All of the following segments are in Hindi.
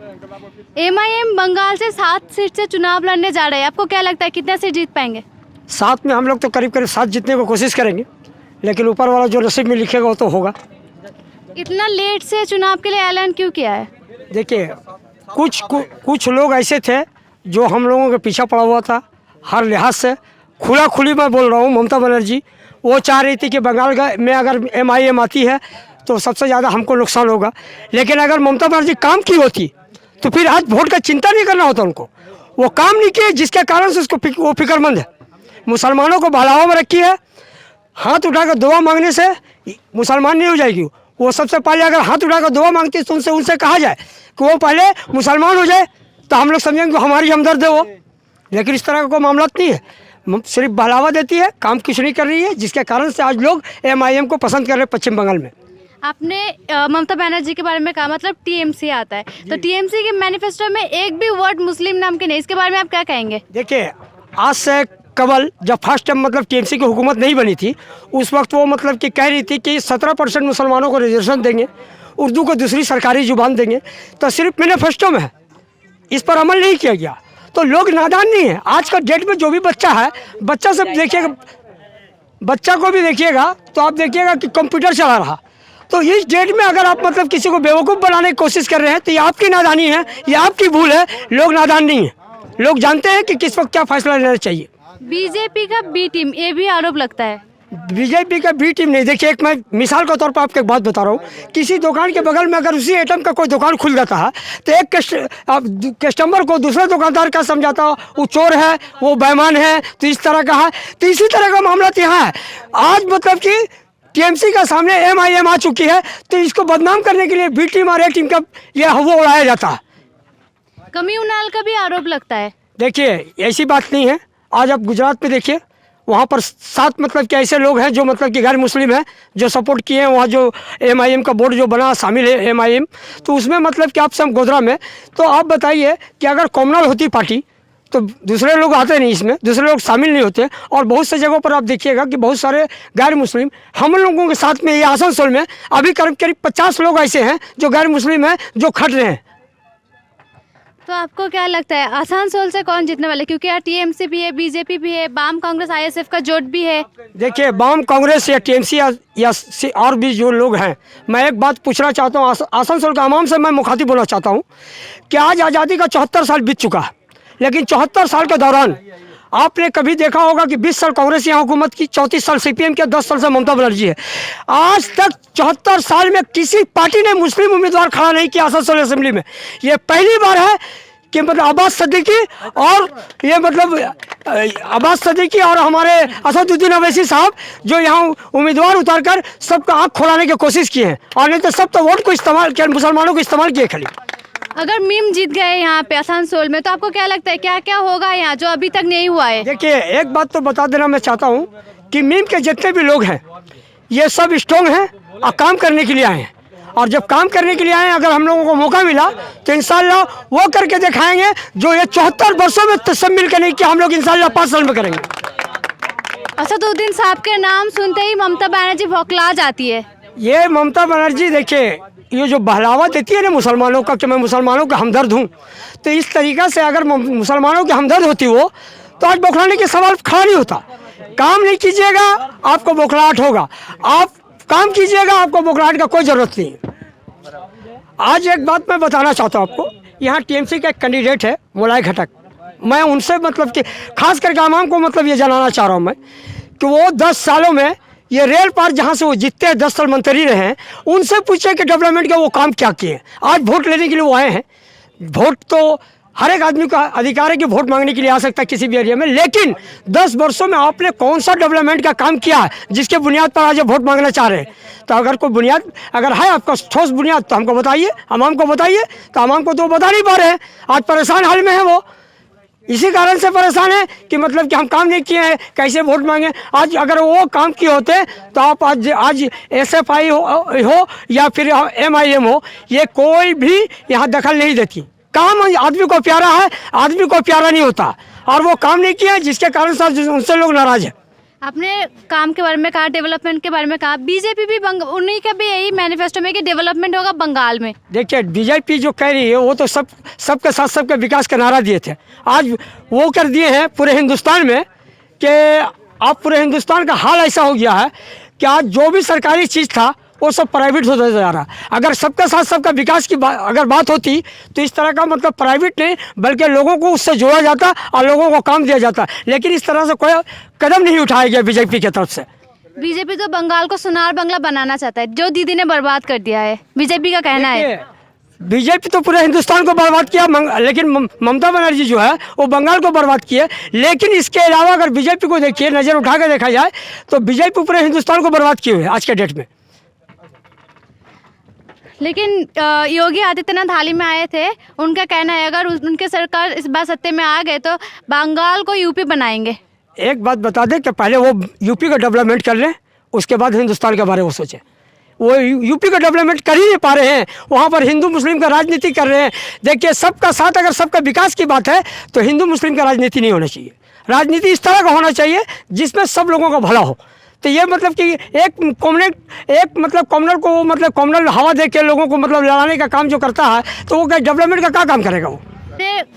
एमआईएम बंगाल से 7 सीट से चुनाव लड़ने जा रहे हैं, आपको क्या लगता है कितने सीट जीत पाएंगे? 7 में हम लोग तो करीब करीब 7 जीतने की कोशिश करेंगे, लेकिन ऊपर वाला जो नसीब में लिखेगा वो तो होगा। इतना लेट से चुनाव के लिए ऐलान क्यों किया है? देखिए, कुछ लोग ऐसे थे जो हम लोगों के पीछा पड़ा हुआ था हर लिहाज से। खुली मैं बोल रहा हूँ, ममता बनर्जी वो चाह रही थी कि बंगाल में अगर एमआईएम आती है तो सबसे ज़्यादा हमको नुकसान होगा, लेकिन अगर ममता बनर्जी काम की होती तो फिर आज वोट का चिंता नहीं करना होता उनको। वो काम नहीं किए, जिसके कारण से उसको वो फिक्रमंद है। मुसलमानों को बहलावा में रखी है। हाथ उठाकर दुआ मांगने से मुसलमान नहीं हो जाएगी। वो सबसे पहले अगर हाथ उठाकर दुआ मांगती है तो उनसे कहा जाए कि वो पहले मुसलमान हो जाए तो हम लोग समझेंगे हमारी हमदर्द है वो। लेकिन इस तरह का कोई मामला नहीं है, सिर्फ बहलावा देती है, काम कुछ नहीं कर रही है, जिसके कारण से आज लोग एमआईएम को पसंद कर रहे हैं पश्चिम बंगाल में। आपने ममता बनर्जी के बारे में कहा, मतलब टीएमसी आता है, तो टीएमसी के मैनिफेस्टो में एक भी वर्ड मुस्लिम नाम के नहीं, इसके बारे में आप क्या कहेंगे? देखिए, आज से कबल जब फर्स्ट टाइम मतलब टीएमसी की हुकूमत नहीं बनी थी, उस वक्त वो मतलब कि कह रही थी कि 17% मुसलमानों को रिजर्वेशन देंगे, उर्दू को दूसरी सरकारी जुबान देंगे, तो सिर्फ मैनिफेस्टो में है, इस पर अमल नहीं किया गया। तो लोग नादान नहीं है। आज का डेट में जो भी बच्चा है, बच्चा सब देखिएगा, बच्चा को भी देखिएगा तो आप देखिएगा कि कंप्यूटर चला रहा। तो इस डेट में अगर आप मतलब किसी को बेवकूफ़ बनाने की कोशिश कर रहे हैं तो ये आपकी नादानी है, ये आपकी भूल है। लोग नादान नहीं है, लोग जानते हैं कि किस वक्त क्या फैसला लेना चाहिए। बीजेपी का बी टीम, ये भी आरोप लगता है। बीजेपी का बी टीम नहीं। देखिए, एक मैं मिसाल के तौर पर आपको एक बात बता रहा हूँ। किसी दुकान के बगल में अगर उसी आइटम का कोई दुकान खुल जाता है तो एक कस्टमर को दूसरे दुकानदार का समझाता वो चोर है, वो बेईमान है, तो इस तरह का है। तो इसी तरह का मामला तो यहाँ है। आज मतलब कि टीएमसी का सामने एमआईएम आ चुकी है, तो इसको बदनाम करने के लिए बी टीम और ए टीम का ये हवा उड़ाया जाता है। कम्युनल का भी आरोप लगता है। देखिए, ऐसी बात नहीं है। आज आप गुजरात में देखिए, वहाँ पर 7 मतलब कि ऐसे लोग हैं जो मतलब कि गैर मुस्लिम हैं, जो सपोर्ट किए हैं। वहाँ जो एमआईएम का बोर्ड जो बना शामिल है एमआईएम, तो उसमें मतलब कि आप सब गोधरा में, तो आप बताइए कि अगर कॉमनल होती पार्टी तो दूसरे लोग आते नहीं, इसमें दूसरे लोग शामिल नहीं होते। और बहुत से जगहों पर आप देखिएगा कि बहुत सारे गैर मुस्लिम हम लोगों के साथ में, ये आसनसोल में अभी करीब 50 लोग ऐसे हैं जो गैर मुस्लिम हैं जो खट रहे हैं। तो आपको क्या लगता है आसनसोल से कौन जीतने वाले? क्योंकि यहाँ टीएमसी भी है, बीजेपी भी है, वाम कांग्रेस आईएसएफ का जोट भी है। देखिए, वाम कांग्रेस या टीएमसी या और भी जो लोग हैं, मैं एक बात पूछना चाहता हूँ, आसनसोल का आवाम से मैं मुखातिब होना चाहता हूँ कि आज आज़ादी का 74 साल बीत चुका है, लेकिन 74 साल के दौरान आपने कभी देखा होगा कि 20 साल कांग्रेस यहाँ हुकूमत की, 34 साल सीपीएम की, 10 साल से ममता बनर्जी है। आज तक 74 साल में किसी पार्टी ने मुस्लिम उम्मीदवार खड़ा नहीं किया आसनसोल असेंबली में। ये पहली बार है कि मतलब अब्बास सिद्दीकी और ये मतलब अब्बास सिद्दीकी और हमारे असदुद्दीन अवैसी साहब जो यहाँ उम्मीदवार उतारकर सबका आँख खोलाने की कोशिश किए हैं, और नहीं तो सब तो वोट को इस्तेमाल किया, मुसलमानों को इस्तेमाल किए खाली। अगर मीम जीत गए यहाँ पे आसनसोल में, तो आपको क्या लगता है क्या क्या होगा यहाँ जो अभी तक नहीं हुआ है? देखिए, एक बात तो बता देना मैं चाहता हूँ कि मीम के जितने भी लोग हैं ये सब स्ट्रॉन्ग हैं और काम करने के लिए आए हैं। और जब काम करने के लिए आए, अगर हम लोगों को मौका मिला तो इंशाल्लाह वो करके दिखाएंगे जो ये 74 वर्षों में सब मिल के नहीं किया, हम लोग इंशाल्लाह 5 साल में करेंगे। असदुद्दीन साहब के नाम सुनते ही ममता बनर्जी भौंकला जाती है। ये ममता बनर्जी देखिए, ये जो बहलावा देती है ना मुसलमानों का कि मैं मुसलमानों का हमदर्द हूँ, तो इस तरीक़ा से अगर मुसलमानों की हमदर्द होती वो, तो आज बौखलाने के सवाल खड़ा नहीं होता। काम नहीं कीजिएगा आपको बौखलाहट होगा, आप काम कीजिएगा आपको बौखलाहट का कोई ज़रूरत नहीं। आज एक बात मैं बताना चाहता हूँ आपको, यहाँ टीएमसी का एक कैंडिडेट है मोलाई घटक, मैं उनसे मतलब कि खास करके आवाम को मतलब ये जनाना चाह रहा हूँ मैं कि वो 10 सालों में ये रेल पार जहाँ से वो जीतते हैं, 10 साल मंत्री रहे हैं, उनसे पूछे कि डेवलपमेंट का वो काम क्या किए। आज वोट लेने के लिए वो आए हैं। वोट तो हर एक आदमी का अधिकार है कि वोट मांगने के लिए आ सकता है किसी भी एरिया में, लेकिन 10 वर्षों में आपने कौन सा डेवलपमेंट का काम किया है जिसके बुनियाद पर आज वोट मांगना चाह रहे हैं? तो अगर कोई बुनियाद अगर है आपका ठोस बुनियाद तो हमको बताइए, आवाम को बताइए। तो आवाम को तो बता नहीं पा रहे हैं, आज परेशान हाल में है वो। इसी कारण से परेशान है कि मतलब कि हम काम नहीं किए हैं, कैसे वोट मांगे। आज अगर वो काम किए होते तो आप आज एसएफआई हो या फिर एमआईएम हो, ये कोई भी यहाँ दखल नहीं देती। काम आदमी को प्यारा है, आदमी को प्यारा नहीं होता, और वो काम नहीं किया जिसके कारण से उनसे लोग नाराज है। आपने काम के बारे में कहा, डेवलपमेंट के बारे में कहा, बीजेपी भी उन्हीं का भी यही मैनिफेस्टो में कि डेवलपमेंट होगा बंगाल में। देखिए बीजेपी जो कह रही है वो तो सबके साथ सबके विकास का नारा दिए थे, आज वो कर दिए हैं पूरे हिंदुस्तान में कि अब पूरे हिंदुस्तान का हाल ऐसा हो गया है कि आज जो भी सरकारी चीज़ था वो सब प्राइवेट होता जा रहा। अगर सबके साथ सबका विकास की अगर बात होती तो इस तरह का मतलब प्राइवेट नहीं बल्कि लोगों को उससे जोड़ा जाता और लोगों को काम दिया जाता, लेकिन इस तरह से कोई कदम नहीं उठाया गया बीजेपी की तरफ से। बीजेपी तो बंगाल को सोनार बंगला बनाना चाहता है, जो दीदी ने बर्बाद कर दिया है, बीजेपी का कहना है। बीजेपी तो पूरे हिंदुस्तान को बर्बाद किया, लेकिन ममता बनर्जी जो है वो बंगाल को बर्बाद किए। लेकिन इसके अलावा अगर बीजेपी को देखिए, नज़र उठा कर देखा जाए तो बीजेपी पूरे हिंदुस्तान को बर्बाद किए हुए आज के डेट में। लेकिन योगी आदित्यनाथ हाल ही में आए थे, उनका कहना है अगर उनके सरकार इस बार सत्ते में आ गए तो बंगाल को यूपी बनाएंगे। एक बात बता दें कि पहले वो यूपी का डेवलपमेंट कर लें, उसके बाद हिंदुस्तान के बारे में सोचें। वो यूपी का डेवलपमेंट कर ही नहीं पा रहे हैं, वहाँ पर हिंदू मुस्लिम का राजनीति कर रहे हैं। देखिए सबका साथ, अगर सबका विकास की बात है तो हिंदू मुस्लिम का राजनीति नहीं होना चाहिए। राजनीति इस तरह का होना चाहिए जिसमें सब लोगों का भला हो। तो ये मतलब कि एक कॉमनर को मतलब कॉमनल हवा दे के लोगों को मतलब लड़ाने का काम जो करता है तो वो क्या डेवलपमेंट का क्या काम करेगा वो।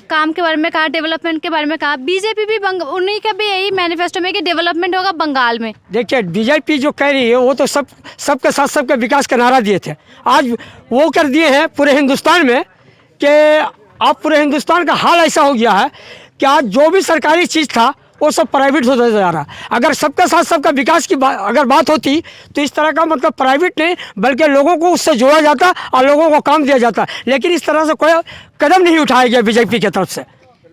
काम के बारे में कहा, डेवलपमेंट के बारे में कहा, बीजेपी भी उन्हीं का भी यही मैनिफेस्टो में कि डेवलपमेंट होगा बंगाल में। देखिए बीजेपी जो कह रही है वो तो सबके साथ सबके विकास का नारा दिए थे, आज वो कर दिए हैं पूरे हिंदुस्तान में कि अब पूरे हिंदुस्तान का हाल ऐसा हो गया है कि आज जो भी सरकारी चीज़ था वो सब प्राइवेट होता जा रहा। अगर सबके साथ सबका विकास की अगर बात होती तो इस तरह का मतलब प्राइवेट नहीं बल्कि लोगों को उससे जोड़ा जाता और लोगों को काम दिया जाता, लेकिन इस तरह से कोई कदम नहीं उठाया गया बीजेपी की तरफ से।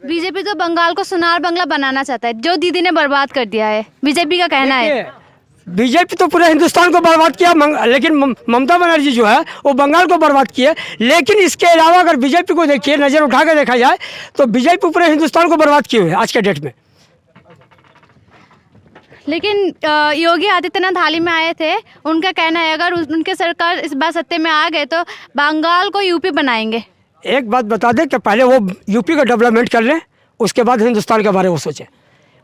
बीजेपी तो बंगाल को सोनार बंगला बनाना चाहता है, जो दीदी ने बर्बाद कर दिया है, बीजेपी का कहना है। बीजेपी तो पूरे हिंदुस्तान को बर्बाद किया, लेकिन ममता बनर्जी जो है वो बंगाल को बर्बाद किए। लेकिन इसके अलावा अगर बीजेपी को देखिए, नज़र उठा कर देखा जाए तो बीजेपी पूरे हिंदुस्तान को बर्बाद किए हुए आज के डेट में। लेकिन योगी आदित्यनाथ हाल ही में आए थे, उनका कहना है अगर उनके सरकार इस बार सत्ते में आ गए तो बंगाल को यूपी बनाएंगे। एक बात बता दें कि पहले वो यूपी का डेवलपमेंट कर लें, उसके बाद हिंदुस्तान के बारे में सोचें।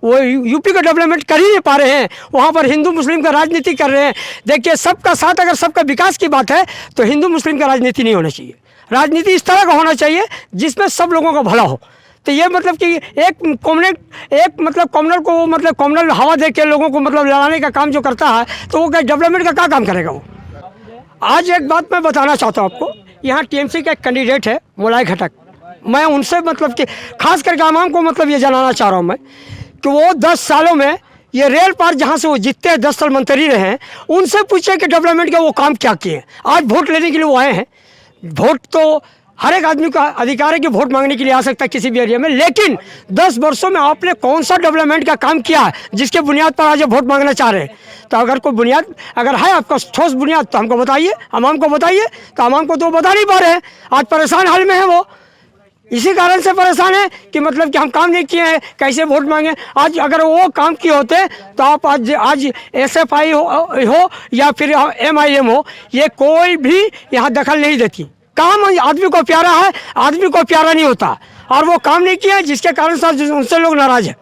वो यूपी का डेवलपमेंट कर ही नहीं पा रहे हैं, वहाँ पर हिंदू मुस्लिम का राजनीति कर रहे हैं। देखिए सबका साथ, अगर सबका विकास की बात है तो हिंदू मुस्लिम का राजनीति नहीं होना चाहिए। राजनीति इस तरह का होना चाहिए जिसमें सब लोगों का भला हो। तो ये मतलब कि एक कॉमनर को मतलब कॉमनल हवा दे के लोगों को मतलब लड़ाने का काम जो करता है तो वो क्या डेवलपमेंट का क्या काम करेगा वो। आज एक बात मैं बताना चाहता हूँ आपको, यहाँ टीएमसी का एक कैंडिडेट है मोलाई घटक, मैं उनसे मतलब कि खास करके आवाम को मतलब ये जनाना चाह रहा हूँ मैं कि वो 10 सालों में ये रेल पार जहाँ से वो जीतते हैं 10 साल मंत्री रहे हैं, उनसे पूछे कि डेवलपमेंट का वो काम क्या किए। आज वोट लेने के लिए वो आए हैं, वोट तो हर एक आदमी का अधिकार है कि वोट मांगने के लिए आ सकता है किसी भी एरिया में, लेकिन 10 वर्षों में आपने कौन सा डेवलपमेंट का काम किया है जिसके बुनियाद पर आज वोट मांगना चाह रहे हैं। तो अगर कोई बुनियाद अगर है आपका ठोस बुनियाद तो हमको बताइए, आवाम को बताइए। तो आवाम को तो बता नहीं पा रहे हैं, आज परेशान हाल में है वो, इसी कारण से परेशान है कि मतलब कि हम काम नहीं किए हैं, कैसे वोट मांगे। आज अगर वो काम किए होते तो आप आज SFI हो या फिर MIM हो, ये कोई भी यहाँ दखल नहीं देती। काम आदमी को प्यारा है, आदमी को प्यारा नहीं होता, और वो काम नहीं किया जिसके कारण से उनसे लोग नाराज है।